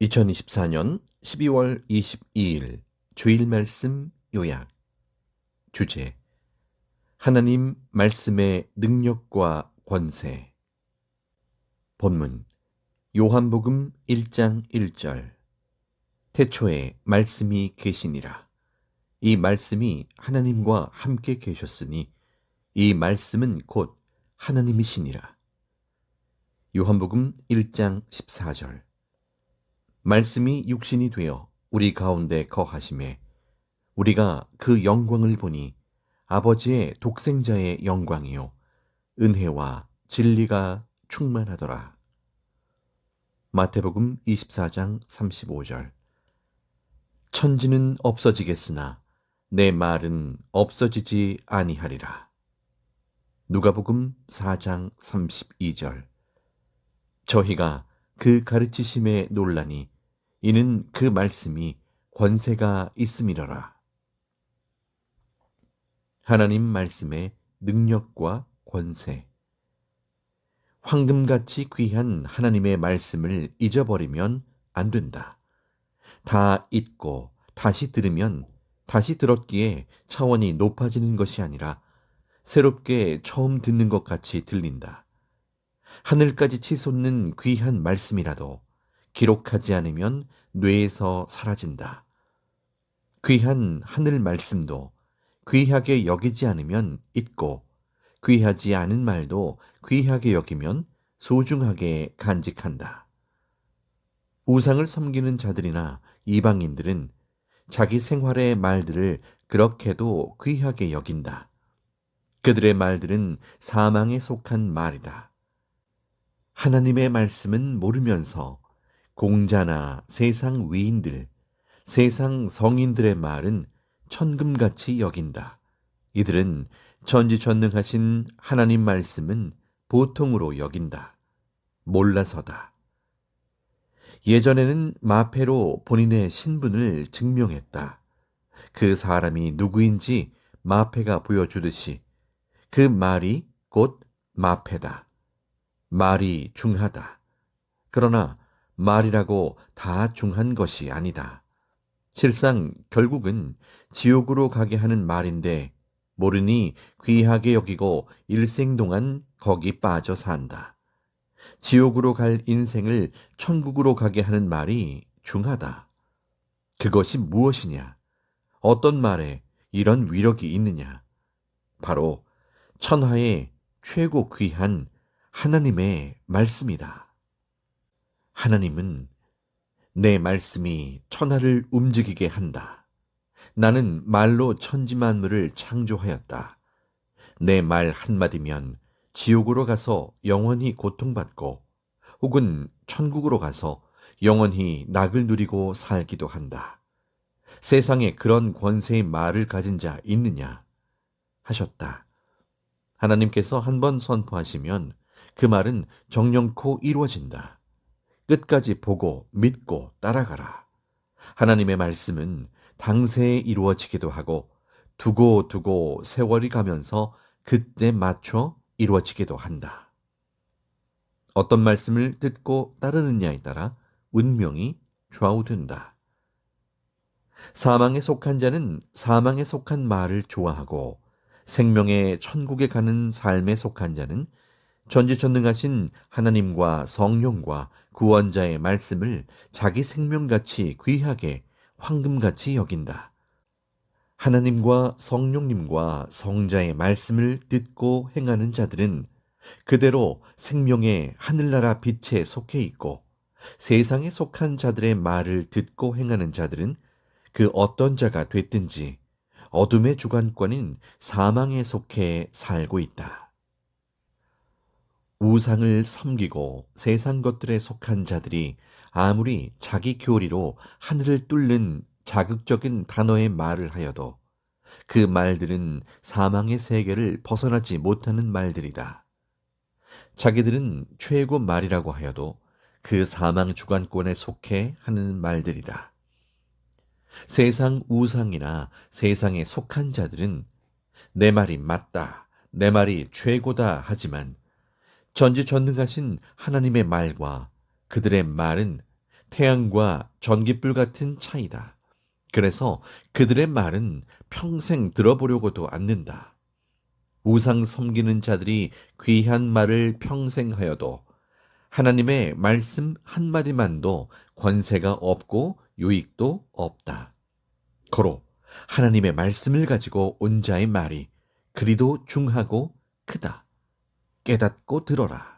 2024년 12월 22일 주일 말씀 요약. 주제: 하나님 말씀의 능력과 권세. 본문: 요한복음 1장 1절. 태초에 말씀이 계시니라. 이 말씀이 하나님과 함께 계셨으니 이 말씀은 곧 하나님이시니라. 요한복음 1장 14절. 말씀이 육신이 되어 우리 가운데 거하심에 우리가 그 영광을 보니 아버지의 독생자의 영광이요 은혜와 진리가 충만하더라. 마태복음 24장 35절. 천지는 없어지겠으나 내 말은 없어지지 아니하리라. 누가복음 4장 32절. 저희가 그 가르치심에 놀라니 이는 그 말씀이 권세가 있음이러라. 하나님 말씀의 능력과 권세. 황금같이 귀한 하나님의 말씀을 잊어버리면 안 된다. 다 잊고 다시 들으면 다시 들었기에 차원이 높아지는 것이 아니라 새롭게 처음 듣는 것 같이 들린다. 하늘까지 치솟는 귀한 말씀이라도 기록하지 않으면 뇌에서 사라진다. 귀한 하늘 말씀도 귀하게 여기지 않으면 잊고 귀하지 않은 말도 귀하게 여기면 소중하게 간직한다. 우상을 섬기는 자들이나 이방인들은 자기 생활의 말들을 그렇게도 귀하게 여긴다. 그들의 말들은 사망에 속한 말이다. 하나님의 말씀은 모르면서 공자나 세상 위인들, 세상 성인들의 말은 천금같이 여긴다. 이들은 전지전능하신 하나님 말씀은 보통으로 여긴다. 몰라서다. 예전에는 마패로 본인의 신분을 증명했다. 그 사람이 누구인지 마패가 보여주듯이 그 말이 곧 마패다. 말이 중하다. 그러나 말이라고 다 중한 것이 아니다. 실상 결국은 지옥으로 가게 하는 말인데 모르니 귀하게 여기고 일생 동안 거기 빠져 산다. 지옥으로 갈 인생을 천국으로 가게 하는 말이 중하다. 그것이 무엇이냐? 어떤 말에 이런 위력이 있느냐? 바로 천하의 최고 귀한 하나님의 말씀이다. 하나님은 내 말씀이 천하를 움직이게 한다. 나는 말로 천지만물을 창조하였다. 내 말 한마디면 지옥으로 가서 영원히 고통받고 혹은 천국으로 가서 영원히 낙을 누리고 살기도 한다. 세상에 그런 권세의 말을 가진 자 있느냐? 하셨다. 하나님께서 한번 선포하시면 그 말은 정령코 이루어진다. 끝까지 보고 믿고 따라가라. 하나님의 말씀은 당세에 이루어지기도 하고 두고 세월이 가면서 그때 맞춰 이루어지기도 한다. 어떤 말씀을 듣고 따르느냐에 따라 운명이 좌우된다. 사망에 속한 자는 사망에 속한 말을 좋아하고 생명의 천국에 가는 삶에 속한 자는 전지전능하신 하나님과 성령과 구원자의 말씀을 자기 생명같이 귀하게 황금같이 여긴다. 하나님과 성령님과 성자의 말씀을 듣고 행하는 자들은 그대로 생명의 하늘나라 빛에 속해 있고 세상에 속한 자들의 말을 듣고 행하는 자들은 그 어떤 자가 됐든지 어둠의 주관권인 사망에 속해 살고 있다. 우상을 섬기고 세상 것들에 속한 자들이 아무리 자기 교리로 하늘을 뚫는 자극적인 단어의 말을 하여도 그 말들은 사망의 세계를 벗어나지 못하는 말들이다. 자기들은 최고 말이라고 하여도 그 사망 주관권에 속해 하는 말들이다. 세상 우상이나 세상에 속한 자들은 내 말이 맞다, 내 말이 최고다 하지만 전지전능하신 하나님의 말과 그들의 말은 태양과 전깃불 같은 차이다. 그래서 그들의 말은 평생 들어보려고도 않는다. 우상 섬기는 자들이 귀한 말을 평생 하여도 하나님의 말씀 한마디만도 권세가 없고 유익도 없다. 고로 하나님의 말씀을 가지고 온 자의 말이 그리도 중하고 크다. 깨닫고 들어라.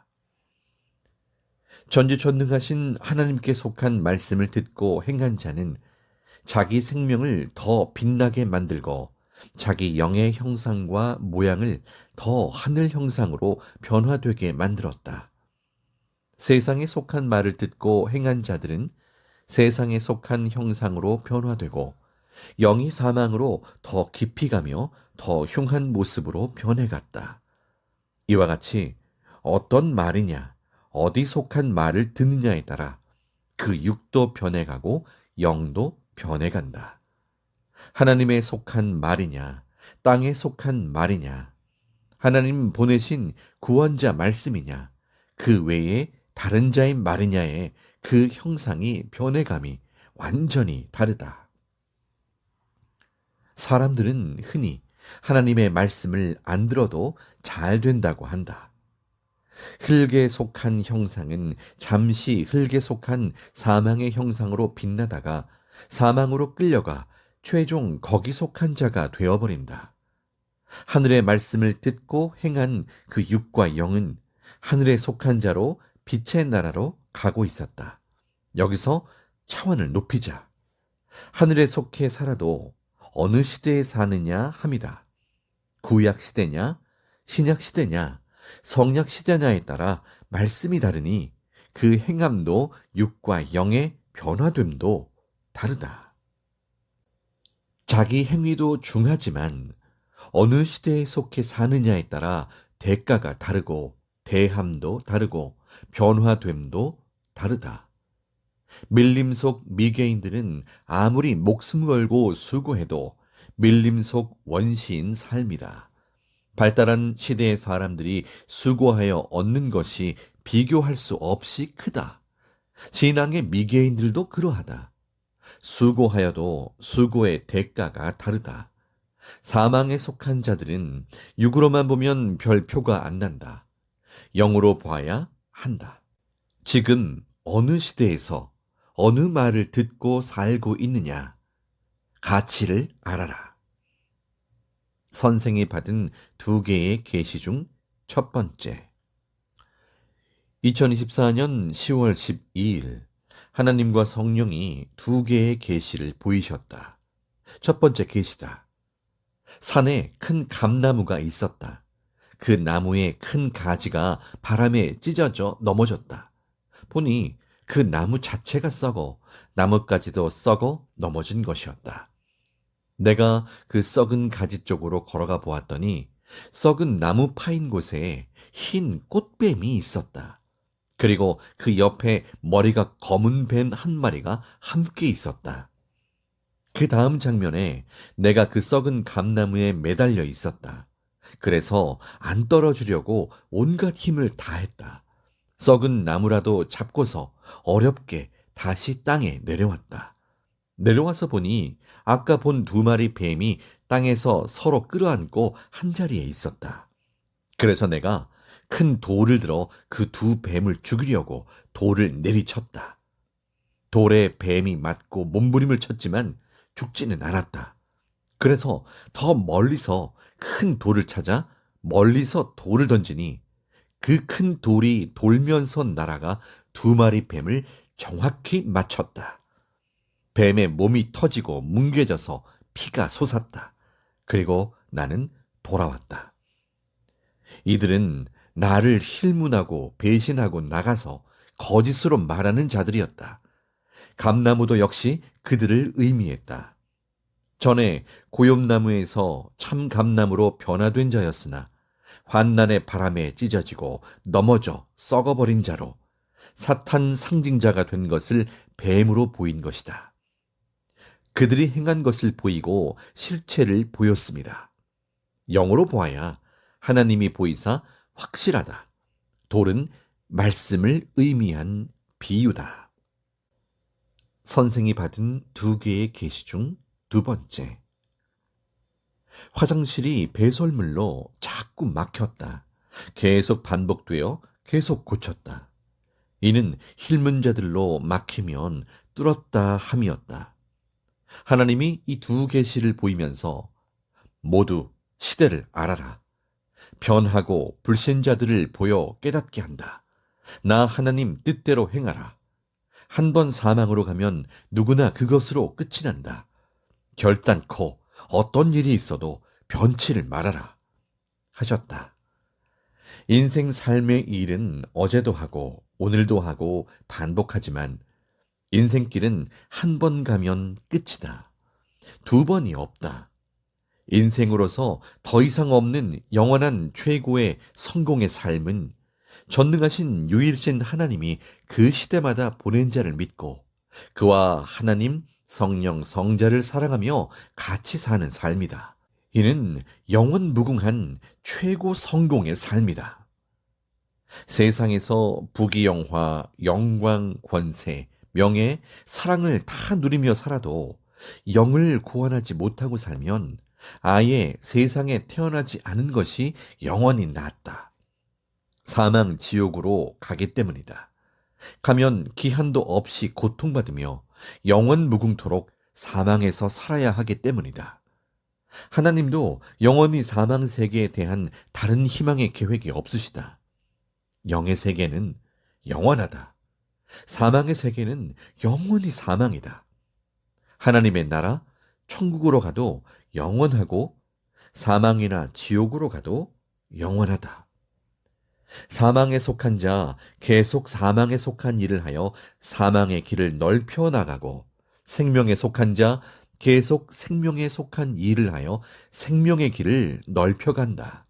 전지전능하신 하나님께 속한 말씀을 듣고 행한 자는 자기 생명을 더 빛나게 만들고 자기 영의 형상과 모양을 더 하늘 형상으로 변화되게 만들었다. 세상에 속한 말을 듣고 행한 자들은 세상에 속한 형상으로 변화되고 영이 사망으로 더 깊이 가며 더 흉한 모습으로 변해갔다. 이와 같이 어떤 말이냐, 어디 속한 말을 듣느냐에 따라 그 육도 변해가고 영도 변해간다. 하나님에 속한 말이냐, 땅에 속한 말이냐, 하나님 보내신 구원자 말씀이냐, 그 외에 다른 자의 말이냐에 그 형상이 변해감이 완전히 다르다. 사람들은 흔히 하나님의 말씀을 안 들어도 잘 된다고 한다. 흙에 속한 형상은 잠시 흙에 속한 사망의 형상으로 빛나다가 사망으로 끌려가 최종 거기 속한 자가 되어버린다. 하늘의 말씀을 듣고 행한 그 육과 영은 하늘에 속한 자로 빛의 나라로 가고 있었다. 여기서 차원을 높이자. 하늘에 속해 살아도 어느 시대에 사느냐 함이다. 구약 시대냐, 신약 시대냐, 성약 시대냐에 따라 말씀이 다르니 그 행함도 육과 영의 변화됨도 다르다. 자기 행위도 중하지만 어느 시대에 속해 사느냐에 따라 대가가 다르고 대함도 다르고 변화됨도 다르다. 밀림 속 미개인들은 아무리 목숨 걸고 수고해도 밀림 속 원시인 삶이다. 발달한 시대의 사람들이 수고하여 얻는 것이 비교할 수 없이 크다. 신앙의 미개인들도 그러하다. 수고하여도 수고의 대가가 다르다. 사망에 속한 자들은 육으로만 보면 별 표가 안 난다. 영으로 봐야 한다. 지금 어느 시대에서 어느 말을 듣고 살고 있느냐? 가치를 알아라. 선생이 받은 2개의 계시 중 첫 번째. 2024년 10월 12일 하나님과 성령이 2개의 계시를 보이셨다. 첫 번째 계시다. 산에 큰 감나무가 있었다. 그 나무의 큰 가지가 바람에 찢어져 넘어졌다. 보니 그 나무 자체가 썩어 나뭇가지도 썩어 넘어진 것이었다. 내가 그 썩은 가지 쪽으로 걸어가 보았더니 썩은 나무 파인 곳에 흰 꽃뱀이 있었다. 그리고 그 옆에 머리가 검은 뱀 한 마리가 함께 있었다. 그 다음 장면에 내가 그 썩은 감나무에 매달려 있었다. 그래서 안 떨어지려고 온갖 힘을 다했다. 썩은 나무라도 잡고서 어렵게 다시 땅에 내려왔다. 내려와서 보니 아까 본 2마리 뱀이 땅에서 서로 끌어안고 한자리에 있었다. 그래서 내가 큰 돌을 들어 그 2뱀을 죽이려고 돌을 내리쳤다. 돌에 뱀이 맞고 몸부림을 쳤지만 죽지는 않았다. 그래서 더 멀리서 큰 돌을 찾아 멀리서 돌을 던지니 그 큰 돌이 돌면서 날아가 2마리 뱀을 정확히 맞췄다. 뱀의 몸이 터지고 뭉개져서 피가 솟았다. 그리고 나는 돌아왔다. 이들은 나를 힐문하고 배신하고 나가서 거짓으로 말하는 자들이었다. 감나무도 역시 그들을 의미했다. 전에 고엽나무에서 참 감나무로 변화된 자였으나 환난의 바람에 찢어지고 넘어져 썩어버린 자로 사탄 상징자가 된 것을 뱀으로 보인 것이다. 그들이 행한 것을 보이고 실체를 보였습니다. 영으로 보아야 하나님이 보이사 확실하다. 돌은 말씀을 의미한 비유다. 선생이 받은 두 개의 계시 중 두 번째. 화장실이 배설물로 자꾸 막혔다. 계속 반복되어 계속 고쳤다. 이는 힐문자들로 막히면 뚫었다 함이었다. 하나님이 이 두 계시를 보이면서 모두 시대를 알아라. 변하고 불신자들을 보여 깨닫게 한다. 나 하나님 뜻대로 행하라. 한 번 사망으로 가면 누구나 그것으로 끝이 난다. 결단코 어떤 일이 있어도 변치를 말아라. 하셨다. 인생 삶의 일은 어제도 하고 오늘도 하고 반복하지만 인생길은 한 번 가면 끝이다. 두 번이 없다. 인생으로서 더 이상 없는 영원한 최고의 성공의 삶은 전능하신 유일신 하나님이 그 시대마다 보낸 자를 믿고 그와 하나님, 성령, 성자를 사랑하며 같이 사는 삶이다. 이는 영원 무궁한 최고 성공의 삶이다. 세상에서 부귀영화, 영광, 권세, 명예, 사랑을 다 누리며 살아도 영을 구원하지 못하고 살면 아예 세상에 태어나지 않은 것이 영원히 낫다. 사망 지옥으로 가기 때문이다. 가면 기한도 없이 고통받으며 영원 무궁토록 사망에서 살아야 하기 때문이다. 하나님도 영원히 사망 세계에 대한 다른 희망의 계획이 없으시다. 영의 세계는 영원하다. 사망의 세계는 영원히 사망이다. 하나님의 나라, 천국으로 가도 영원하고 사망이나 지옥으로 가도 영원하다. 사망에 속한 자 계속 사망에 속한 일을 하여 사망의 길을 넓혀 나가고 생명에 속한 자 계속 생명에 속한 일을 하여 생명의 길을 넓혀 간다.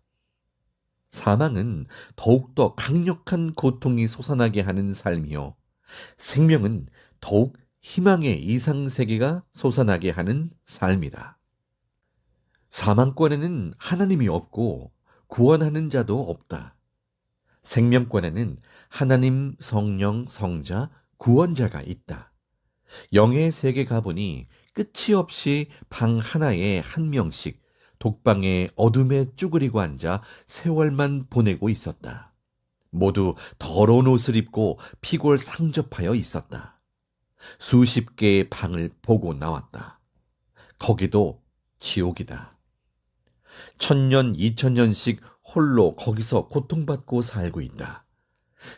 사망은 더욱더 강력한 고통이 솟아나게 하는 삶이요. 생명은 더욱 희망의 이상세계가 솟아나게 하는 삶이다. 사망권에는 하나님이 없고 구원하는 자도 없다. 생명권에는 하나님, 성령, 성자, 구원자가 있다. 영의 세계 가보니 끝이 없이 방 하나에 한 명씩 독방에 어둠에 쭈그리고 앉아 세월만 보내고 있었다. 모두 더러운 옷을 입고 피골 상접하여 있었다. 수십 개의 방을 보고 나왔다. 거기도 지옥이다. 1000년, 2000년씩 홀로 거기서 고통받고 살고 있다.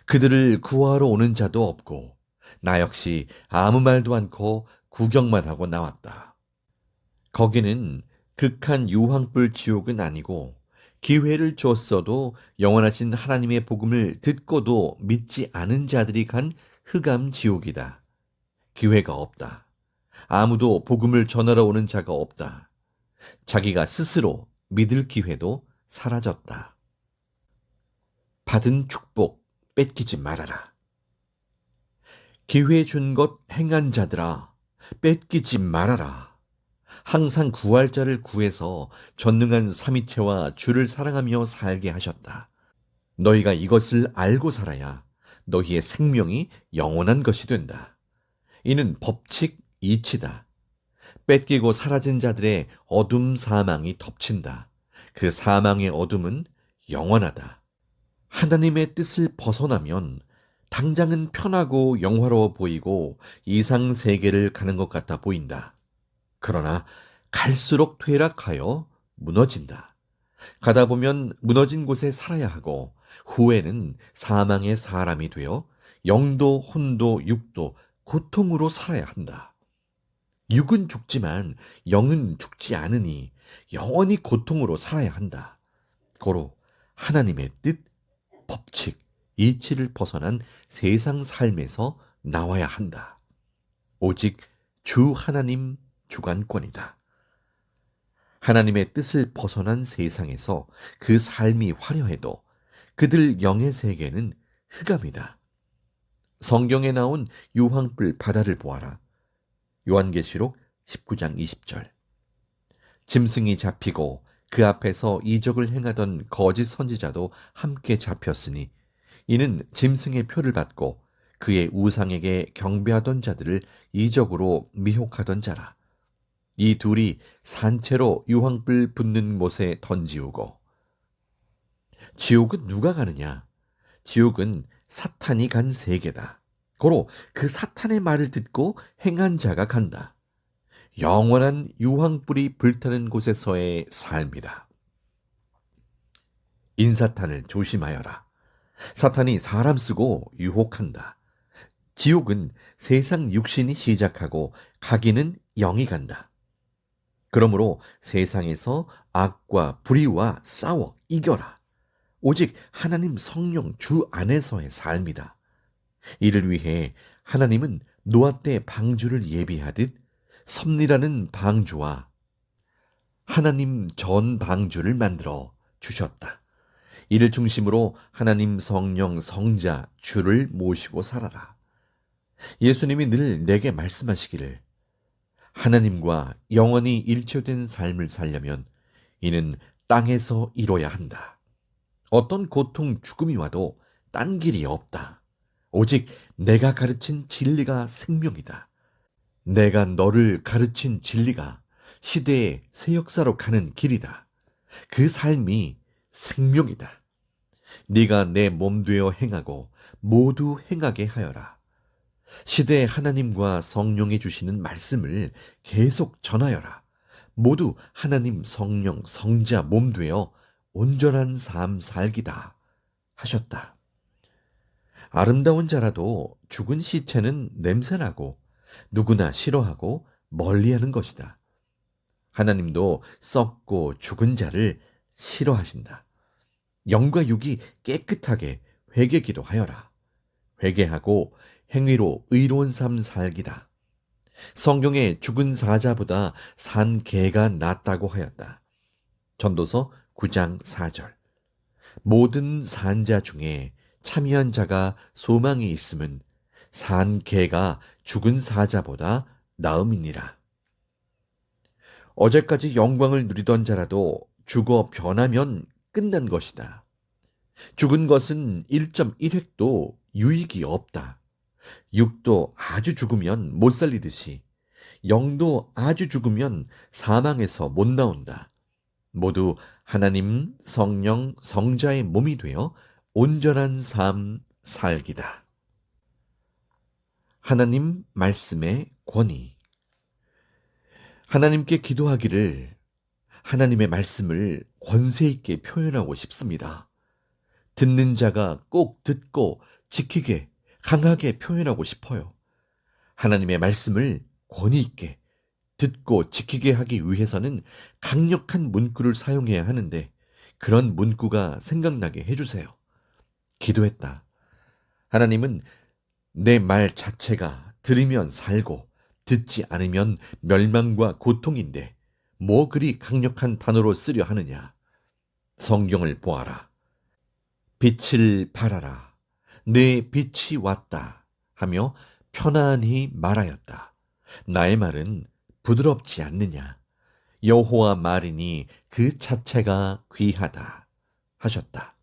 그들을 구하러 오는 자도 없고 나 역시 아무 말도 않고 구경만 하고 나왔다. 거기는 극한 유황불 지옥은 아니고 기회를 줬어도 영원하신 하나님의 복음을 듣고도 믿지 않은 자들이 간 흑암 지옥이다. 기회가 없다. 아무도 복음을 전하러 오는 자가 없다. 자기가 스스로 믿을 기회도 사라졌다. 받은 축복 뺏기지 말아라. 기회 준 것 행한 자들아, 뺏기지 말아라. 항상 구할 자를 구해서 전능한 삼위체와 주를 사랑하며 살게 하셨다. 너희가 이것을 알고 살아야 너희의 생명이 영원한 것이 된다. 이는 법칙 이치다. 뺏기고 사라진 자들의 어둠 사망이 덮친다. 그 사망의 어둠은 영원하다. 하나님의 뜻을 벗어나면 당장은 편하고 영화로워 보이고 이상 세계를 가는 것 같아 보인다. 그러나 갈수록 퇴락하여 무너진다. 가다 보면 무너진 곳에 살아야 하고 후에는 사망의 사람이 되어 영도 혼도 육도 고통으로 살아야 한다. 육은 죽지만 영은 죽지 않으니 영원히 고통으로 살아야 한다. 고로 하나님의 뜻, 법칙, 이치를 벗어난 세상 삶에서 나와야 한다. 오직 주 하나님 주관권이다. 하나님의 뜻을 벗어난 세상에서 그 삶이 화려해도 그들 영의 세계는 흑암이다. 성경에 나온 유황불 바다를 보아라. 요한계시록 19장 20절. 짐승이 잡히고 그 앞에서 이적을 행하던 거짓 선지자도 함께 잡혔으니 이는 짐승의 표를 받고 그의 우상에게 경배하던 자들을 이적으로 미혹하던 자라. 이 둘이 산채로 유황불 붙는 못에 던지우고. 지옥은 누가 가느냐? 지옥은 사탄이 간 세계다. 고로 그 사탄의 말을 듣고 행한 자가 간다. 영원한 유황불이 불타는 곳에서의 삶이다. 인사탄을 조심하여라. 사탄이 사람 쓰고 유혹한다. 지옥은 세상 육신이 시작하고 가기는 영이 간다. 그러므로 세상에서 악과 불의와 싸워 이겨라. 오직 하나님 성령 주 안에서의 삶이다. 이를 위해 하나님은 노아 때 방주를 예비하듯 섭리라는 방주와 하나님 전 방주를 만들어 주셨다. 이를 중심으로 하나님 성령 성자 주를 모시고 살아라. 예수님이 늘 내게 말씀하시기를 하나님과 영원히 일체된 삶을 살려면 이는 땅에서 이뤄야 한다. 어떤 고통, 죽음이 와도 딴 길이 없다. 오직 내가 가르친 진리가 생명이다. 내가 너를 가르친 진리가 시대의 새 역사로 가는 길이다. 그 삶이 생명이다. 네가 내 몸 되어 행하고 모두 행하게 하여라. 시대의 하나님과 성령이 주시는 말씀을 계속 전하여라. 모두 하나님 성령 성자 몸 되어 온전한 삶 살기다 하셨다. 아름다운 자라도 죽은 시체는 냄새나고 누구나 싫어하고 멀리하는 것이다. 하나님도 썩고 죽은 자를 싫어하신다. 영과 육이 깨끗하게 회개기도 하여라. 회개하고 행위로 의로운 삶 살기다. 성경에 죽은 사자보다 산 개가 낫다고 하였다. 전도서 9장 4절. 모든 산자 중에 참여한 자가 소망이 있음은 산 개가 죽은 사자보다 나음이니라. 어제까지 영광을 누리던 자라도 죽어 변하면 끝난 것이다. 죽은 것은 1.1획도 유익이 없다. 육도 아주 죽으면 못 살리듯이 영도 아주 죽으면 사망에서 못 나온다. 모두 하나님 성령 성자의 몸이 되어 온전한 삶 살기다. 하나님 말씀의 권위. 하나님께 기도하기를 하나님의 말씀을 권세 있게 표현하고 싶습니다. 듣는 자가 꼭 듣고 지키게 강하게 표현하고 싶어요. 하나님의 말씀을 권위 있게 듣고 지키게 하기 위해서는 강력한 문구를 사용해야 하는데 그런 문구가 생각나게 해주세요. 기도했다. 하나님은 내 말 자체가 들으면 살고 듣지 않으면 멸망과 고통인데 뭐 그리 강력한 단어로 쓰려 하느냐. 성경을 보아라. 빛을 발하라. 내 빛이 왔다 하며 편안히 말하였다. 나의 말은 부드럽지 않느냐. 여호와 말이니 그 자체가 귀하다 하셨다.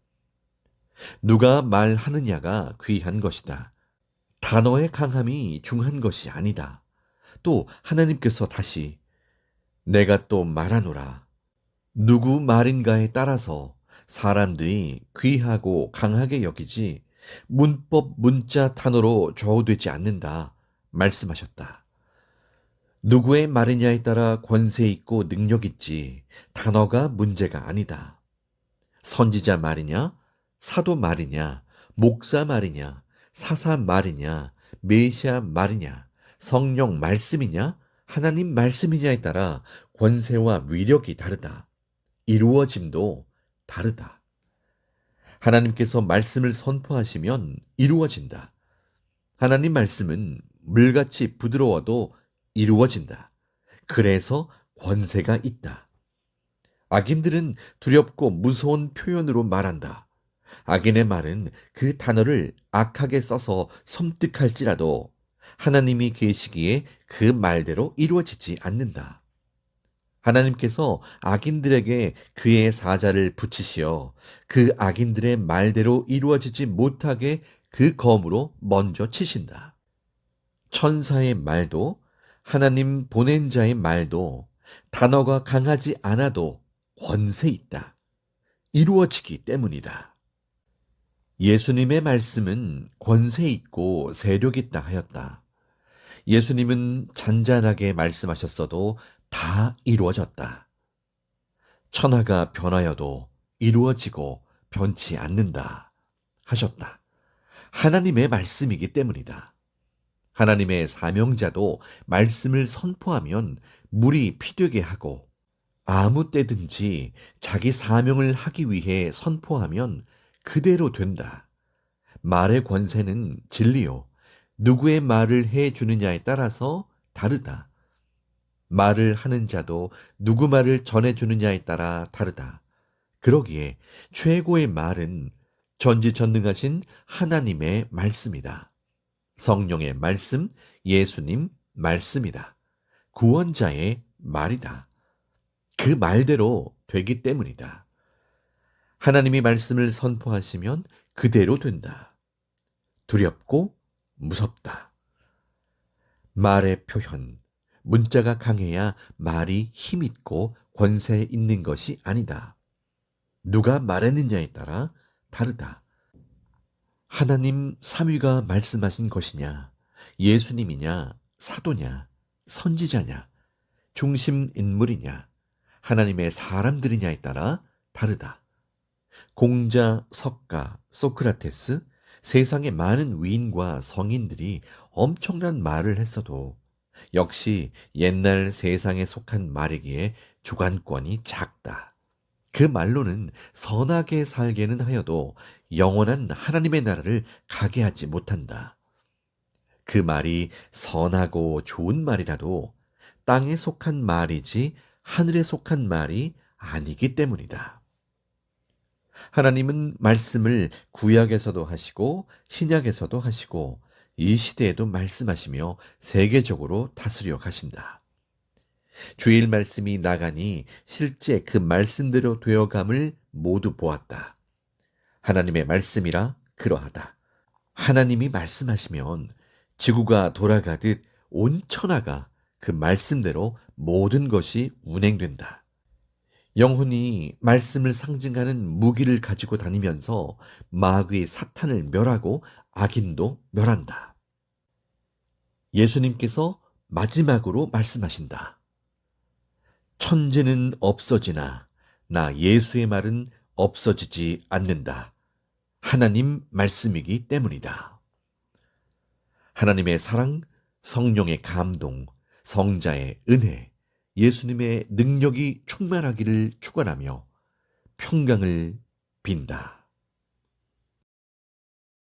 누가 말하느냐가 귀한 것이다. 단어의 강함이 중요한 것이 아니다. 또 하나님께서 다시 내가 또 말하노라. 누구 말인가에 따라서 사람들이 귀하고 강하게 여기지 문법 문자 단어로 좌우되지 않는다 말씀하셨다. 누구의 말이냐에 따라 권세 있고 능력 있지 단어가 문제가 아니다. 선지자 말이냐, 사도 말이냐, 목사 말이냐, 사사 말이냐, 메시아 말이냐, 성령 말씀이냐, 하나님 말씀이냐에 따라 권세와 위력이 다르다. 이루어짐도 다르다. 하나님께서 말씀을 선포하시면 이루어진다. 하나님 말씀은 물같이 부드러워도 이루어진다. 그래서 권세가 있다. 악인들은 두렵고 무서운 표현으로 말한다. 악인의 말은 그 단어를 악하게 써서 섬뜩할지라도 하나님이 계시기에 그 말대로 이루어지지 않는다. 하나님께서 악인들에게 그의 사자를 붙이시어 그 악인들의 말대로 이루어지지 못하게 그 검으로 먼저 치신다. 천사의 말도 하나님 보낸 자의 말도 단어가 강하지 않아도 권세 있다. 이루어지기 때문이다. 예수님의 말씀은 권세 있고 세력 있다 하였다. 예수님은 잔잔하게 말씀하셨어도 다 이루어졌다. 천하가 변하여도 이루어지고 변치 않는다 하셨다. 하나님의 말씀이기 때문이다. 하나님의 사명자도 말씀을 선포하면 물이 피되게 하고 아무 때든지 자기 사명을 하기 위해 선포하면 그대로 된다. 말의 권세는 진리요. 누구의 말을 해 주느냐에 따라서 다르다. 말을 하는 자도 누구 말을 전해 주느냐에 따라 다르다. 그러기에 최고의 말은 전지전능하신 하나님의 말씀이다. 성령의 말씀, 예수님 말씀이다. 구원자의 말이다. 그 말대로 되기 때문이다. 하나님이 말씀을 선포하시면 그대로 된다. 두렵고 무섭다. 말의 표현, 문자가 강해야 말이 힘있고 권세 있는 것이 아니다. 누가 말했느냐에 따라 다르다. 하나님 삼위가 말씀하신 것이냐, 예수님이냐, 사도냐, 선지자냐, 중심 인물이냐, 하나님의 사람들이냐에 따라 다르다. 공자, 석가, 소크라테스, 세상의 많은 위인과 성인들이 엄청난 말을 했어도 역시 옛날 세상에 속한 말이기에 주관권이 작다. 그 말로는 선하게 살게는 하여도 영원한 하나님의 나라를 가게 하지 못한다. 그 말이 선하고 좋은 말이라도 땅에 속한 말이지 하늘에 속한 말이 아니기 때문이다. 하나님은 말씀을 구약에서도 하시고 신약에서도 하시고 이 시대에도 말씀하시며 세계적으로 다스려 가신다. 주일 말씀이 나가니 실제 그 말씀대로 되어감을 모두 보았다. 하나님의 말씀이라 그러하다. 하나님이 말씀하시면 지구가 돌아가듯 온 천하가 그 말씀대로 모든 것이 운행된다. 영혼이 말씀을 상징하는 무기를 가지고 다니면서 마귀 사탄을 멸하고 악인도 멸한다. 예수님께서 마지막으로 말씀하신다. 천지는 없어지나 나 예수의 말은 없어지지 않는다. 하나님 말씀이기 때문이다. 하나님의 사랑, 성령의 감동, 성자의 은혜, 예수님의 능력이 충만하기를 축원하며 평강을 빈다.